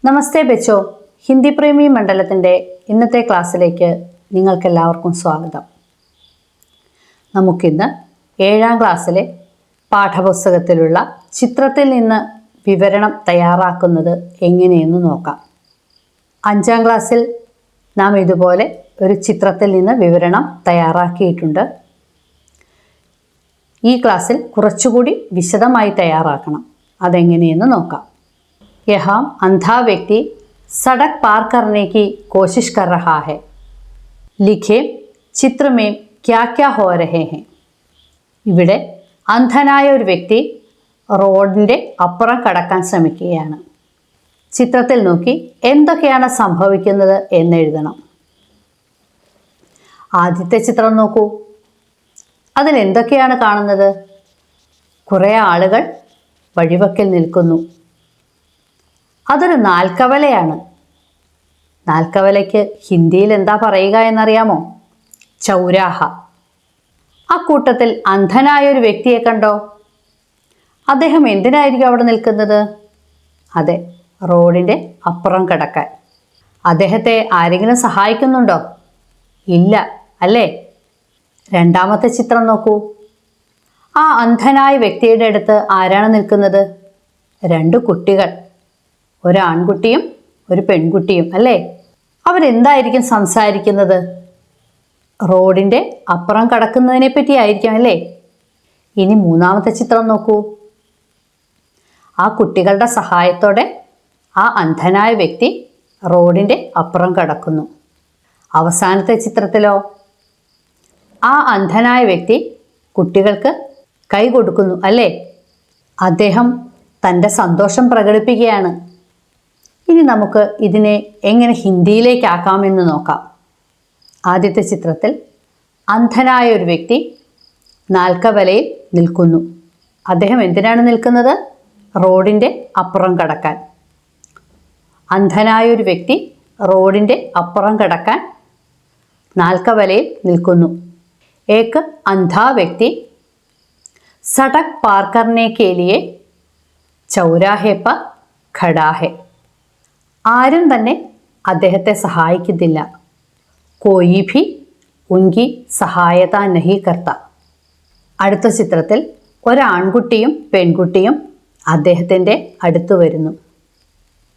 നമസ്തേ ബച്ചോ, ഹിന്ദി പ്രേമി മണ്ഡലത്തിൻ്റെ ഇന്നത്തെ ക്ലാസ്സിലേക്ക് നിങ്ങൾക്കെല്ലാവർക്കും സ്വാഗതം. നമുക്കിന്ന് 7ാം ക്ലാസ്സിലെ പാഠപുസ്തകത്തിലുള്ള ചിത്രത്തിൽ നിന്ന് വിവരണം തയ്യാറാക്കുന്നത് എങ്ങനെയെന്ന് നോക്കാം. 5ാം ക്ലാസ്സിൽ നാം ഇതുപോലെ ഒരു ചിത്രത്തിൽ നിന്ന് വിവരണം തയ്യാറാക്കിയിട്ടുണ്ട്. ഈ ക്ലാസ്സിൽ കുറച്ചുകൂടി വിശദമായി തയ്യാറാക്കണം. അതെങ്ങനെയെന്ന് നോക്കാം. यहाँ अंधा व्यक्ति सड़क पार करने की कोशिश कर रहा है. लिखे चित्र में क्या क्या हो रहे हैं. ഇവിടെ അന്ധനായ ഒരു വ്യക്തി റോഡിൻ്റെ അപ്പുറം കടക്കാൻ ശ്രമിക്കുകയാണ്. ചിത്രത്തിൽ നോക്കി എന്തൊക്കെയാണ് സംഭവിക്കുന്നത് എന്നെഴുതണം. ആദ്യത്തെ ചിത്രം നോക്കൂ. അതിൽ എന്തൊക്കെയാണ് കാണുന്നത്? കുറേ ആളുകൾ വഴിവക്കിൽ നിൽക്കുന്നു. അതൊരു നാൽക്കവലയാണ്. നാൽക്കവലയ്ക്ക് ഹിന്ദിയിൽ എന്താ പറയുക എന്നറിയാമോ? ചൗരാഹ. ആ കൂട്ടത്തിൽ അന്ധനായ ഒരു വ്യക്തിയെ കണ്ടോ? അദ്ദേഹം എന്തിനായിരിക്കും അവിടെ നിൽക്കുന്നത്? അതെ, റോഡിൻ്റെ അപ്പുറം കിടക്കാൻ. അദ്ദേഹത്തെ ആരെങ്കിലും സഹായിക്കുന്നുണ്ടോ? ഇല്ല അല്ലേ? രണ്ടാമത്തെ ചിത്രം നോക്കൂ. ആ അന്ധനായ വ്യക്തിയുടെ അടുത്ത് ആരാണ് നിൽക്കുന്നത്? 2 കുട്ടികൾ, ഒരു ആൺകുട്ടിയും ഒരു പെൺകുട്ടിയും അല്ലേ? അവരെന്തായിരിക്കും സംസാരിക്കുന്നത്? റോഡിൻ്റെ അപ്പുറം കടക്കുന്നതിനെ പറ്റി ആയിരിക്കും അല്ലേ? ഇനി മൂന്നാമത്തെ ചിത്രം നോക്കൂ. ആ കുട്ടികളുടെ സഹായത്തോടെ ആ അന്ധനായ വ്യക്തി റോഡിൻ്റെ അപ്പുറം കടക്കുന്നു. അവസാനത്തെ ചിത്രത്തിലോ ആ അന്ധനായ വ്യക്തി കുട്ടികൾക്ക് കൈ കൊടുക്കുന്നു അല്ലേ? അദ്ദേഹം തൻ്റെ സന്തോഷം പ്രകടിപ്പിക്കുകയാണ്. ഇനി നമുക്ക് ഇതിനെ എങ്ങനെ ഹിന്ദിയിലേക്കാക്കാമെന്ന് നോക്കാം. ആദ്യത്തെ ചിത്രത്തിൽ അന്ധനായ ഒരു വ്യക്തി നാൽക്കവലയിൽ നിൽക്കുന്നു. അദ്ദേഹം എന്തിനാണ് നിൽക്കുന്നത്? റോഡിൻ്റെ അപ്പുറം കടക്കാൻ. അന്ധനായ ഒരു വ്യക്തി റോഡിൻ്റെ അപ്പുറം കടക്കാൻ നാൽക്കവലയിൽ നിൽക്കുന്നു. एक अंधा व्यक्ति सड़क पार करने के लिए ചൗരാഹെ പർ ഖടാ ഹെ. ആരും തന്നെ അദ്ദേഹത്തെ സഹായിക്കുന്നില്ല. കോയി ഭി ഉൻകി സഹായത നഹി കർത്ത. അടുത്ത ചിത്രത്തിൽ ഒരാൺകുട്ടിയും പെൺകുട്ടിയും അദ്ദേഹത്തിൻ്റെ അടുത്ത് വരുന്നു.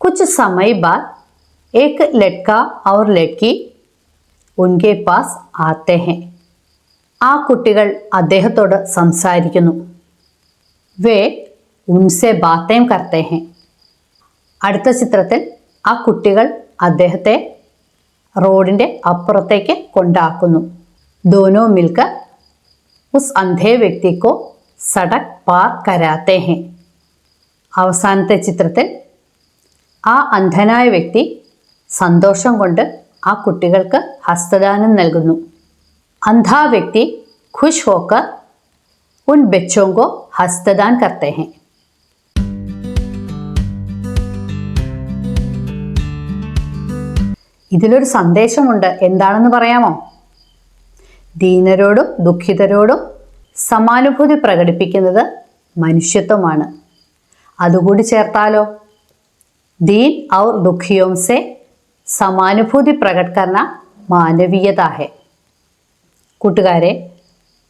കുച്ച് സമയ ബാദ് ഏക് ലഡ്ക ഔർ ലഡ്കി ഉൻകെ പാസ് ആത്തെ ഹെ. ആ കുട്ടികൾ അദ്ദേഹത്തോട് സംസാരിക്കുന്നു. വേ ഉൻസെ ബാത്തേം കർത്തേ ഹെ. അടുത്ത ചിത്രത്തിൽ ആ കുട്ടികൾ അദ്ദേഹത്തെ റോഡിൻ്റെ അപ്പുറത്തേക്ക് കൊണ്ടാക്കുന്നു. ദോനോ മിൽക്കർ ഉസ് അന്ധേ വ്യക്തിക്കോ സടക് പാർ കരാത്തേ ഹെ. അവസാനത്തെ ചിത്രത്തിൽ ആ അന്ധനായ വ്യക്തി സന്തോഷം കൊണ്ട് ആ കുട്ടികൾക്ക് ഹസ്തദാനം നൽകുന്നു. अंधा व्यक्ति खुश होकर उन बच्चों को हस्तदान करते हैं. ഇതിലൊരു സന്ദേശമുണ്ട്. എന്താണെന്ന് പറയാമോ? ദീനരോടും ദുഃഖിതരോടും സമാനുഭൂതി പ്രകടിപ്പിക്കുന്നത് മനുഷ്യത്വമാണ്. അതുകൂടി ചേർത്താലോ? ദീൻ ഔർ ദുഃഖിയോം സെ സമാനുഭൂതി പ്രകട് കർന മാനവീയത ഹെ. കൂട്ടുകാരെ,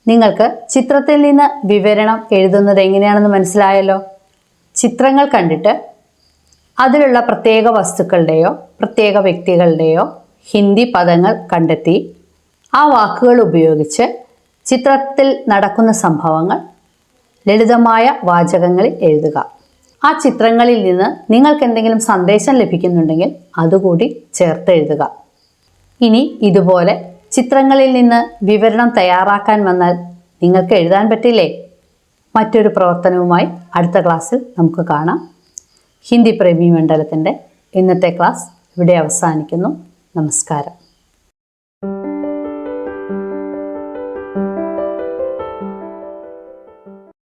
നിങ്ങൾക്ക് ചിത്രത്തിൽ നിന്ന് വിവരണം എഴുതുന്നത് എങ്ങനെയാണെന്ന് മനസ്സിലായല്ലോ. ചിത്രങ്ങൾ കണ്ടിട്ട് അതിലുള്ള പ്രത്യേക വസ്തുക്കളുടെയോ പ്രത്യേക വ്യക്തികളുടെയോ ഹിന്ദി പദങ്ങൾ കണ്ടെത്തി ആ വാക്കുകൾ ഉപയോഗിച്ച് ചിത്രത്തിൽ നടക്കുന്ന സംഭവങ്ങൾ ലളിതമായ വാചകങ്ങളിൽ എഴുതുക. ആ ചിത്രങ്ങളിൽ നിന്ന് നിങ്ങൾക്ക് എന്തെങ്കിലും സന്ദേശം ലഭിക്കുന്നുണ്ടെങ്കിൽ അതുകൂടി ചേർത്ത് എഴുതുക. ഇനി ഇതുപോലെ ചിത്രങ്ങളിൽ നിന്ന് വിവരണം തയ്യാറാക്കാൻ വന്നാൽ നിങ്ങൾക്ക് എഴുതാൻ പറ്റില്ലേ? മറ്റൊരു പ്രവർത്തനവുമായി അടുത്ത ക്ലാസ്സിൽ നമുക്ക് കാണാം. ഹിന്ദി പ്രേമി മണ്ഡലത്തിൻ്റെ ഇന്നത്തെ ക്ലാസ് ഇവിടെ അവസാനിക്കുന്നു. നമസ്കാരം.